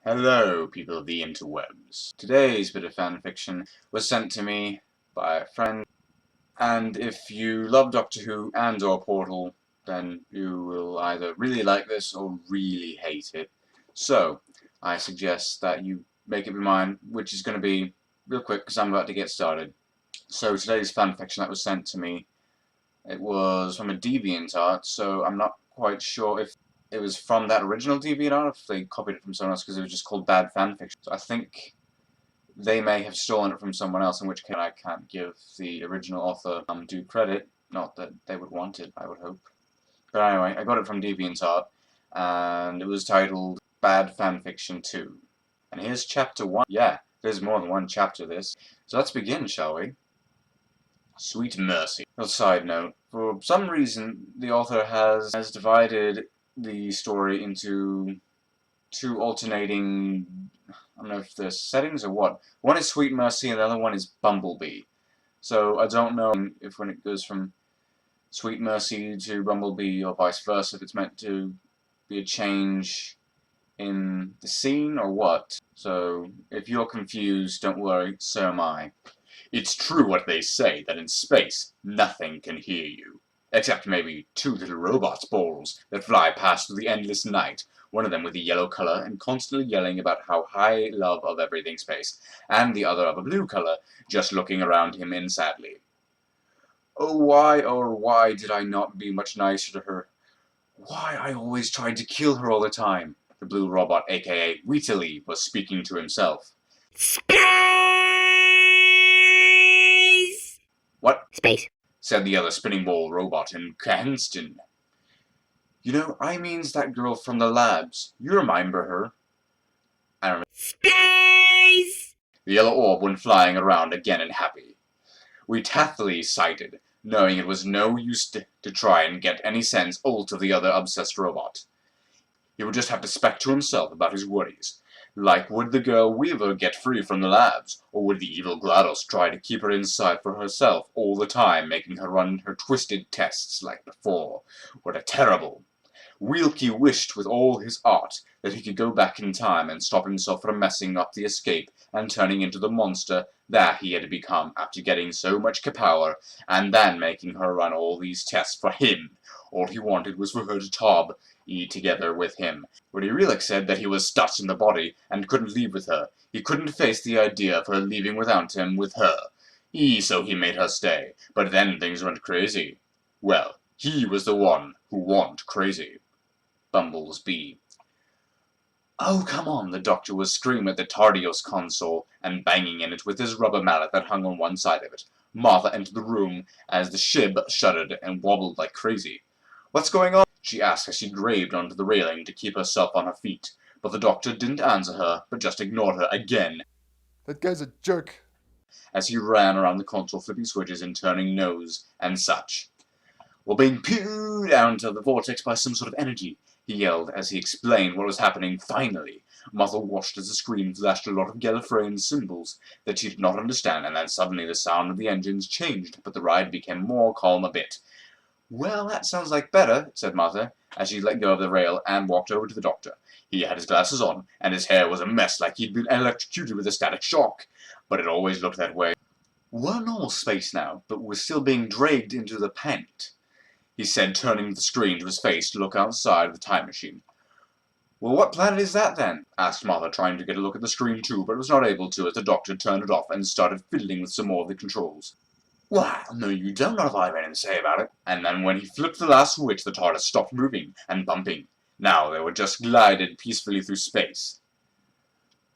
Hello, people of the interwebs. Today's bit of fanfiction was sent to me by a friend, and if you love Doctor Who and or Portal, then you will either really like this or really hate it. So, I suggest that you make up your mind, which is going to be real quick because I'm about to get started. So today's fanfiction that was sent to me, it was from a DeviantArt, so I'm not quite sure if it was from that original DeviantArt, if they copied it from someone else, because it was just called Bad Fanfiction. So I think they may have stolen it from someone else, in which case I can't give the original author due credit. Not that they would want it, I would hope. But anyway, I got it from DeviantArt, and it was titled Bad Fanfiction 2. And here's chapter 1. Yeah, there's more than one chapter to this. So let's begin, shall we? Sweet mercy. A side note, for some reason the author has divided the story into two alternating, I don't know if they're settings or what. One is Sweet Mercy and the other one is Bumblebee. So I don't know if when it goes from Sweet Mercy to Bumblebee or vice versa, if it's meant to be a change in the scene or what. So if you're confused, don't worry, so am I. It's true what they say, that in space, nothing can hear you. Except maybe two little robot balls that fly past through the endless night, one of them with a yellow color and constantly yelling about how high love of everything space, and the other of a blue color, just looking around him in sadly. Oh why did I not be much nicer to her? Why I always tried to kill her all the time? The blue robot, aka Wheatley, was speaking to himself. What? Space, said the other spinning ball robot in Cahanston. You know, I means that girl from the labs. You remember her? I remember. Space! The yellow orb went flying around again and happy. We tathily sighted, knowing it was no use to try and get any sense out of the other obsessed robot. He would just have to speak to himself about his worries. Like, would the girl Weaver get free from the labs, or would the evil GLaDOS try to keep her inside for herself all the time, making her run her twisted tests like before? What a terrible! Wheatley wished with all his art that he could go back in time and stop himself from messing up the escape and turning into the monster that he had become after getting so much power, and then making her run all these tests for him. All he wanted was for her to together with him. When he really said that he was stuck in the body and couldn't leave with her, he couldn't face the idea of her leaving without him with her. So he made her stay, but then things went crazy. Well, he was the one who went crazy. Bumblebee. Oh, come on, the doctor was screaming at the Tardios console and banging in it with his rubber mallet that hung on one side of it. Martha entered the room as the ship shuddered and wobbled like crazy. What's going on? She asked as she graved onto the railing to keep herself on her feet, but the doctor didn't answer her, but just ignored her again. That guy's a jerk. As he ran around the console flipping switches and turning no's and such. We're being pulled down into the vortex by some sort of energy, he yelled as he explained what was happening finally. Martha watched as the screen flashed a lot of Gallifreyan symbols that she did not understand, and then suddenly the sound of the engines changed, but the ride became more calm a bit. Well, that sounds like better, said Martha, as she let go of the rail and walked over to the doctor. He had his glasses on, and his hair was a mess like he'd been electrocuted with a static shock. But it always looked that way. We're normal space now, but we're still being dragged into the pant, he said, turning the screen to his face to look outside of the time machine. Well, what planet is that, then? Asked Martha, trying to get a look at the screen too, but was not able to as the doctor turned it off and started fiddling with some more of the controls. Well, no, you don't know if I have anything to say about it. And then when he flipped the last switch, the TARDIS stopped moving and bumping. Now they were just glided peacefully through space.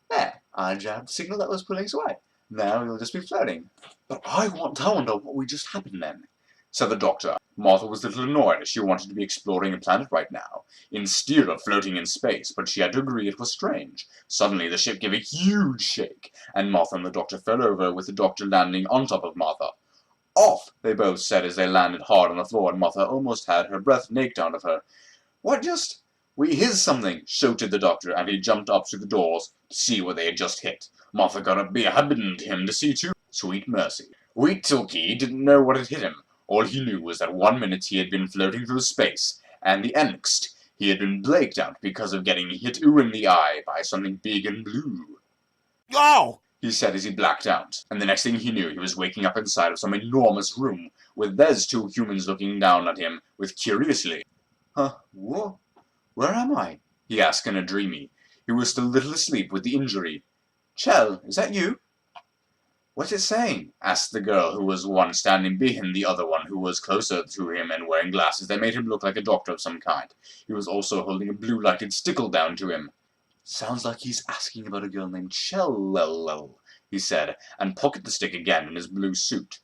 There, I jabbed the signal that was pulling us away. Now we'll just be floating. But I wonder what we just happened then, said the doctor. Martha was a little annoyed as she wanted to be exploring a planet right now, instead of floating in space, but she had to agree it was strange. Suddenly the ship gave a huge shake, and Martha and the doctor fell over, with the doctor landing on top of Martha. Off, they both said as they landed hard on the floor, and Martha almost had her breath knocked out of her. What just? We hit something, shouted the doctor, and he jumped up to the doors to see what they had just hit. Martha got up behind him to see too. Sweet mercy. Wheatley didn't know what had hit him. All he knew was that 1 minute he had been floating through space, and the next He had been blaked out because of getting hit in the eye by something big and blue. Oh! He said as he blacked out, and the next thing he knew he was waking up inside of some enormous room, with those two humans looking down at him with curiously. Huh, what? Where am I? He asked in a dreamy. He was still a little asleep with the injury. Chell, is that you? What's it saying? Asked the girl who was one standing behind the other one who was closer to him and wearing glasses that made him look like a doctor of some kind. He was also holding a blue-lighted stickle down to him. Sounds like he's asking about a girl named Chell, he said, and pocketed the stick again in his blue suit.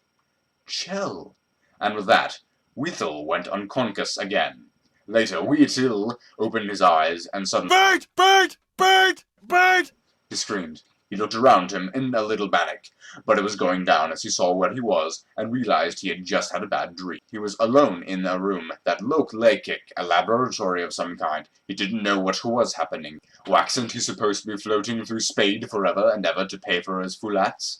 Chell. And with that, Wheatley went unconscious again. Later, Wheatley opened his eyes and suddenly... Bird! Bird! Bird! Bird! He screamed. He looked around him in a little panic, but it was going down as he saw where he was and realized he had just had a bad dream. He was alone in a room that looked like a laboratory of some kind. He didn't know what was happening. Wasn't he supposed to be floating through space forever and ever to pay for his foolats?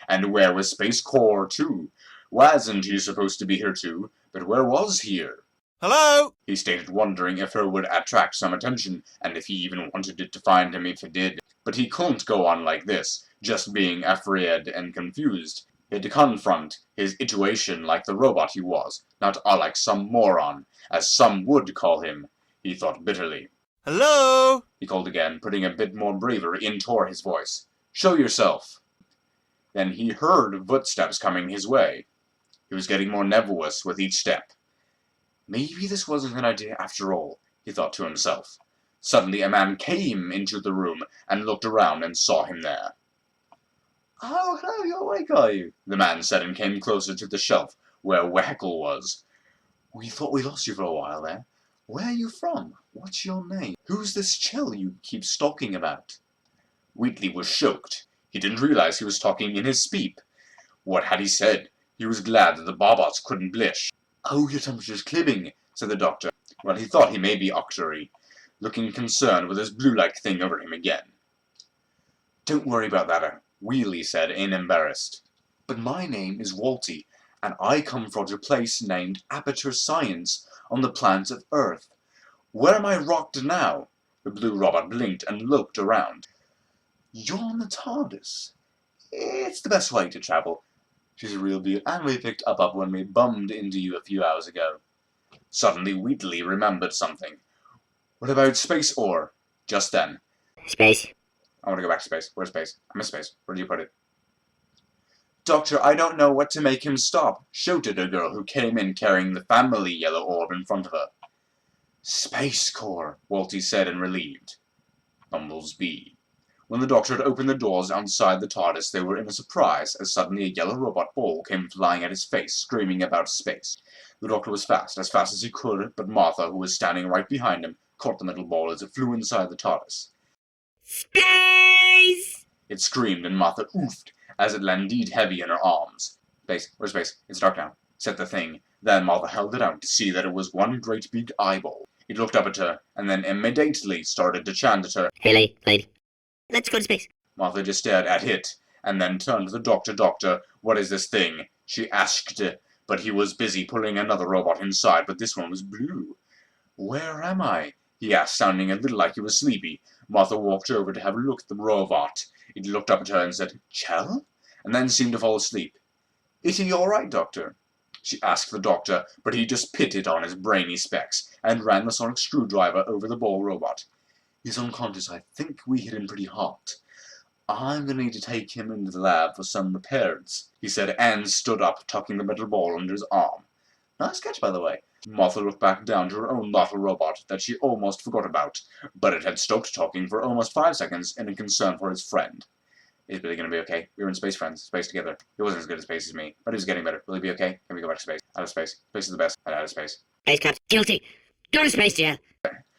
And where was Space Corps too? Wasn't he supposed to be here too? But where was he here? Hello? He stated, wondering if it would attract some attention, and if he even wanted it to find him if it did. But he couldn't go on like this, just being afraid and confused. He had to confront his situation like the robot he was, not like some moron, as some would call him, he thought bitterly. Hello? He called again, putting a bit more bravery into his voice. Show yourself. Then he heard footsteps coming his way. He was getting more nervous with each step. Maybe this wasn't an idea after all, he thought to himself. Suddenly a man came into the room and looked around and saw him there. Oh, hello, you're awake, are you? The man said and came closer to the shelf where Wheatley was. We thought we lost you for a while there. Where are you from? What's your name? Who's this Chell you keep stalking about? Wheatley was shocked. He didn't realize he was talking in his speep. What had he said? He was glad that the Barbots couldn't blish. Oh, your temperature's climbing, said the doctor. Well, he thought he may be octary, looking concerned with his blue-like thing over him again. Don't worry about that, Wheatley said, embarrassed. But my name is Walty, and I come from a place named Aperture Science on the planet of Earth. Where am I rocked now? The blue robot blinked and looked around. You're on the TARDIS. It's the best way to travel. She's a real deal, and we picked up when we bummed into you a few hours ago. Suddenly, Wheatley remembered something. What about Space Ore? Just then. Space. I want to go back to space. Where's space? I miss space. Where do you put it? Doctor, I don't know what to make him stop, shouted a girl who came in carrying the family yellow orb in front of her. Space Corps, Walty said and relieved. Bumblebee. When the doctor had opened the doors outside the TARDIS, they were in a surprise, as suddenly a yellow robot ball came flying at his face, screaming about space. The doctor was fast as he could, but Martha, who was standing right behind him, caught the metal ball as it flew inside the TARDIS. Space! It screamed, and Martha oofed, as it landed heavy in her arms. Space, where's space? It's dark now, said the thing. Then Martha held it out to see that it was one great big eyeball. He looked up at her, and then immediately started to chant at her. Hey, lady. Let's go to space. Martha just stared at it, and then turned to the doctor. Doctor, what is this thing? She asked, but he was busy pulling another robot inside, but this one was blue. Where am I? He asked, sounding a little like he was sleepy. Martha walked over to have a look at the robot. He looked up at her and said, Chell? And then seemed to fall asleep. Is he all right, Doctor? She asked the doctor, but he just pitted on his brainy specs and ran the sonic screwdriver over the ball robot. He's unconscious. I think we hit him pretty hard. I'm going to need to take him into the lab for some repairs, he said, and stood up, tucking the metal ball under his arm. Nice catch, by the way. Martha looked back down to her own little robot that she almost forgot about, but it had stopped talking for almost 5 seconds in a concern for his friend. Is Billy going to be okay? We were in space, friends. Space together. He wasn't as good at space as me, but he was getting better. Will he be okay? Can we go back to space? Out of space. Space is the best. Out of space. Space Cops. Guilty. Go to space jail.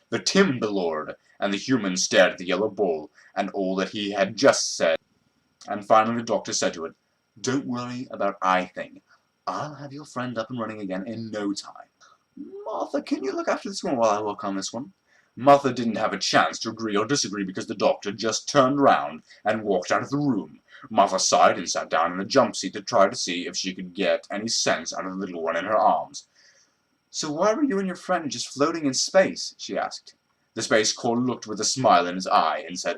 The Timber Lord and the human stared at the yellow ball and all that he had just said. And finally the doctor said to it, Don't worry about I-thing. I'll have your friend up and running again in no time. Martha, can you look after this one while I work on this one? Martha didn't have a chance to agree or disagree because the doctor just turned round and walked out of the room. Martha sighed and sat down in the jump seat to try to see if she could get any sense out of the little one in her arms. So why were you and your friend just floating in space? She asked. The Space Core looked with a smile in his eye and said,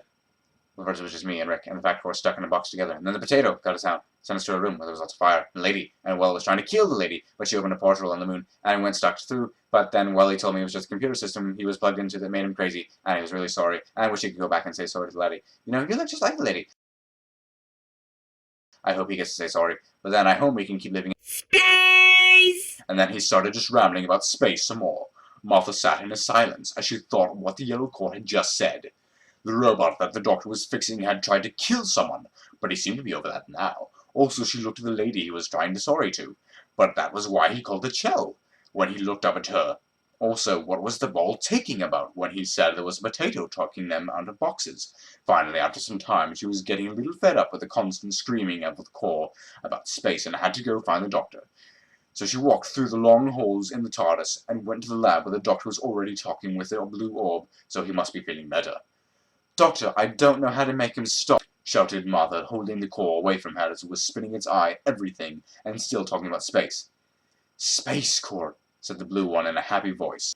well, first it was just me and Rick and the Fat Core stuck in a box together, and then the Potato got us out, sent us to a room where there was lots of fire, and a lady, and Well was trying to kill the lady, but she opened a portal on the moon, and went stuck through, but then Welly told me it was just a computer system he was plugged into that made him crazy, and he was really sorry, and I wish he could go back and say sorry to the lady. You know, you look just like the lady. I hope he gets to say sorry, but then I hope we can keep living. Space! And then he started just rambling about space some more. Martha sat in a silence as she thought what the Yellow Core had just said. The robot that the doctor was fixing had tried to kill someone, but he seemed to be over that now. Also, she looked at the lady he was trying to sorry to, but that was why he called it Chell, when he looked up at her. Also, what was the ball taking about when he said there was a potato talking them out of boxes? Finally, after some time, she was getting a little fed up with the constant screaming of the Core about space and had to go find the doctor. So she walked through the long halls in the TARDIS and went to the lab where the doctor was already talking with a blue orb, so he must be feeling better. Doctor, I don't know how to make him stop, shouted Martha, holding the Core away from her as it was spinning its eye, everything, and still talking about space. Space Core, said the blue one in a happy voice.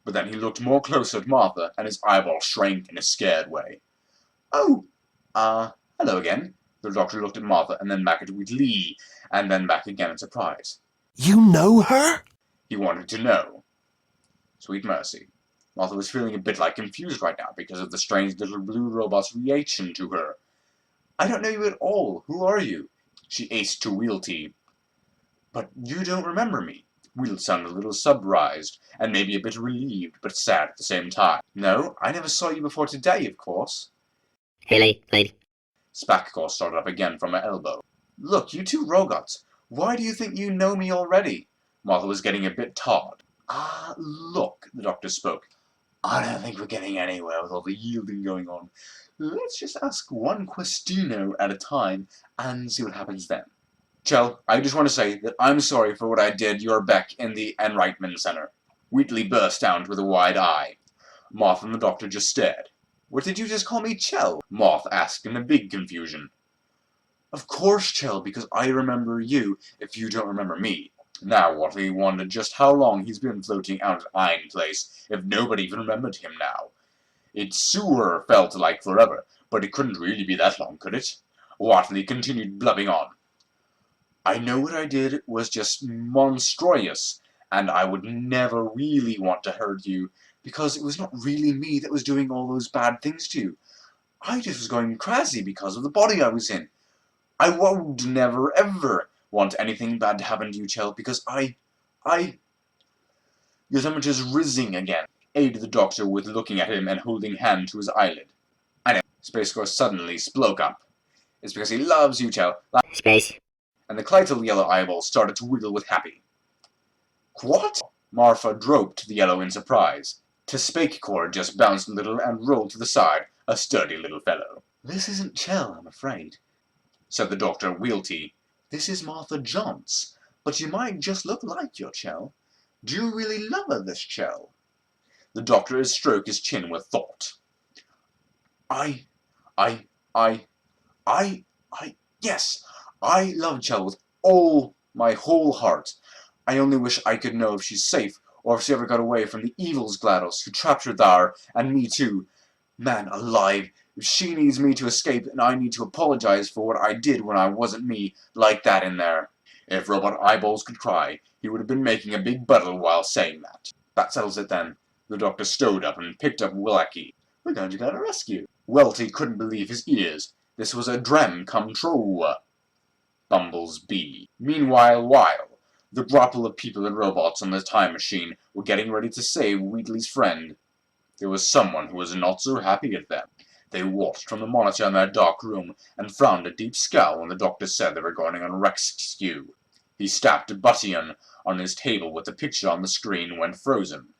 But then he looked more closer at Martha, and his eyeball shrank in a scared way. Oh, hello again. The doctor looked at Martha, and then back at Wheatley, and then back again in surprise. You know her? He wanted to know. Sweet mercy. Martha was feeling a bit like confused right now because of the strange little blue robot's reaction to her. I don't know you at all. Who are you? She aced to Wheatley. But you don't remember me. Wheatley sounded a little surprised, and maybe a bit relieved, but sad at the same time. No, I never saw you before today, of course. Hey, lady. Spackcore started up again from her elbow. Look, you two robots. Why do you think you know me already? Martha was getting a bit tired. Look, the doctor spoke. I don't think we're getting anywhere with all the yielding going on. Let's just ask one questino at a time and see what happens then. Chell, I just want to say that I'm sorry for what I did your Beck in the Enrightenment Center. Wheatley burst out with a wide eye. Martha and the doctor just stared. What did you just call me, Chell? Martha asked in a big confusion. Of course, Chell, because I remember you if you don't remember me. Now Wheatley wondered just how long he's been floating out at Iron Place, if nobody even remembered him now. It sure felt like forever, but it couldn't really be that long, could it? Wheatley continued blubbing on. I know what I did was just monstrous, and I would never really want to hurt you, because it was not really me that was doing all those bad things to you. I just was going crazy because of the body I was in. I would never, ever want anything bad to happen to you, Chell, because Your temperature's rising again, aided the doctor with looking at him and holding hand to his eyelid. I know, Space Core suddenly spoke up. It's because he loves you, Chell. Space. And the Clytel yellow eyeball started to wiggle with happy. What? Martha dropped the yellow in surprise. Space Core just bounced a little and rolled to the side, a sturdy little fellow. This isn't Chell, I'm afraid, said the doctor, Wheatley. This is Martha Johns, but you might just look like your Chell. Do you really love her, this Chell? The doctor stroked his chin with thought. Yes, I love Chell with all my whole heart. I only wish I could know if she's safe, or if she ever got away from the evils GLaDOS who trapped her there, and me too. Man alive, if she needs me to escape and I need to apologize for what I did when I wasn't me, like that in there. If Robot Eyeballs could cry, he would have been making a big buttle while saying that. That settles it then. The doctor stowed up and picked up Wheatley. We're going to go to rescue. Welty couldn't believe his ears. This was a dream come true. Bumbles B. Meanwhile, the grapple of people and robots on the time machine were getting ready to save Wheatley's friend. There was someone who was not so happy at them. They watched from the monitor in their dark room and frowned a deep scowl when the doctor said they were going on rescue. He stabbed a button on his table with the picture on the screen went frozen.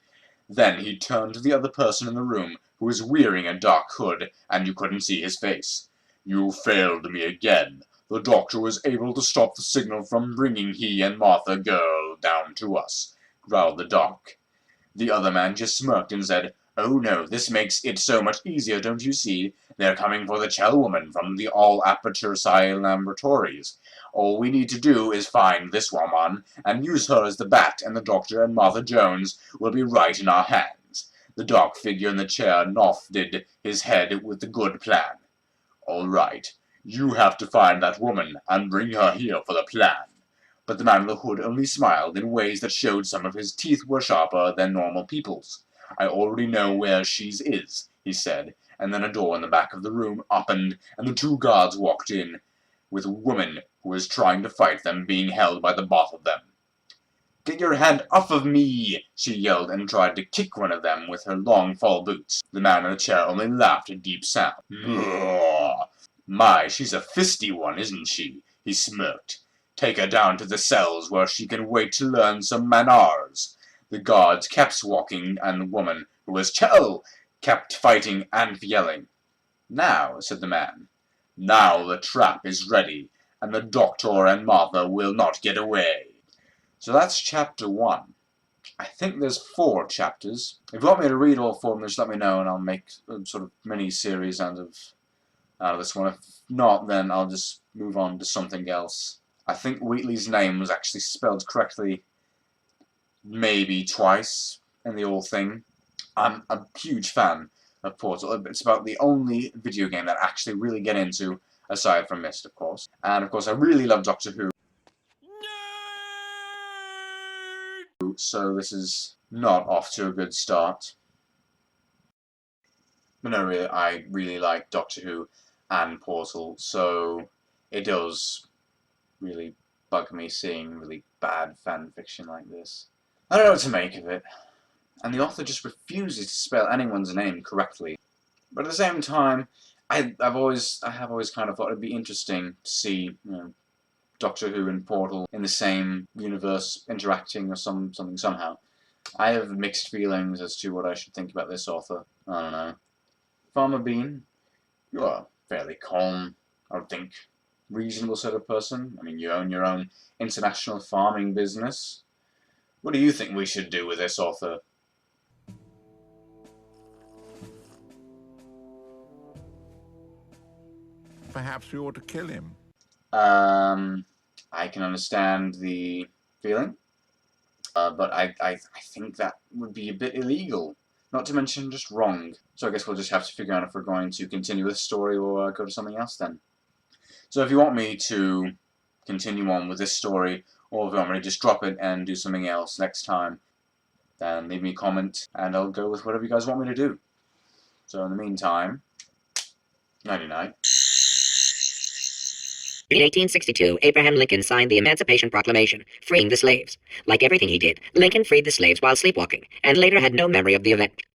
Then he turned to the other person in the room who was wearing a dark hood and you couldn't see his face. You failed me again. The doctor was able to stop the signal from bringing he and Martha girl down to us, growled the doc. The other man just smirked and said, Oh no, this makes it so much easier, don't you see? They're coming for the Chell woman from the all-aperture Psi laboratories. All we need to do is find this woman, and use her as the bat, and the Doctor and Martha Jones will be right in our hands. The dark figure in the chair nodded his head with the good plan. All right, you have to find that woman, and bring her here for the plan. But the man in the hood only smiled in ways that showed some of his teeth were sharper than normal people's. I already know where she is, he said, and then a door in the back of the room opened, and the two guards walked in, with a woman who was trying to fight them being held by the both of them. Get your hand off of me, she yelled, and tried to kick one of them with her long fall boots. The man in the chair only laughed a deep sound. My, she's a fisty one, isn't she? He smirked. Take her down to the cells where she can wait to learn some manners. The guards kept walking, and the woman, who was Chell, kept fighting and yelling. Now, said the man, now the trap is ready, and the Doctor and Martha will not get away. So that's chapter 1. I think there's 4 chapters. If you want me to read all 4 of them, just let me know, and I'll make a sort of mini-series out of this one. If not, then I'll just move on to something else. I think Wheatley's name was actually spelled correctly maybe twice in the whole thing. I'm a huge fan of Portal. It's about the only video game that I actually really get into, aside from Myst, of course. And of course, I really love Doctor Who. So this is not off to a good start. But no, really, I really like Doctor Who and Portal, so it does really bug me seeing really bad fan fiction like this. I don't know what to make of it, and the author just refuses to spell anyone's name correctly. But at the same time, I have always kind of thought it'd be interesting to see, Doctor Who and Portal in the same universe interacting or something somehow. I have mixed feelings as to what I should think about this author. I don't know. Farmer Bean, you're a fairly calm, I would think, reasonable sort of person. I mean, you own your own international farming business. What do you think we should do with this author? Perhaps we ought to kill him. I can understand the feeling, but I think that would be a bit illegal, not to mention just wrong. So I guess we'll just have to figure out if we're going to continue this story or go to something else then. So if you want me to continue on with this story, or if you want me to just drop it and do something else next time, then leave me a comment and I'll go with whatever you guys want me to do. So in the meantime, nighty-night. In 1862, Abraham Lincoln signed the Emancipation Proclamation, freeing the slaves. Like everything he did, Lincoln freed the slaves while sleepwalking, and later had no memory of the event.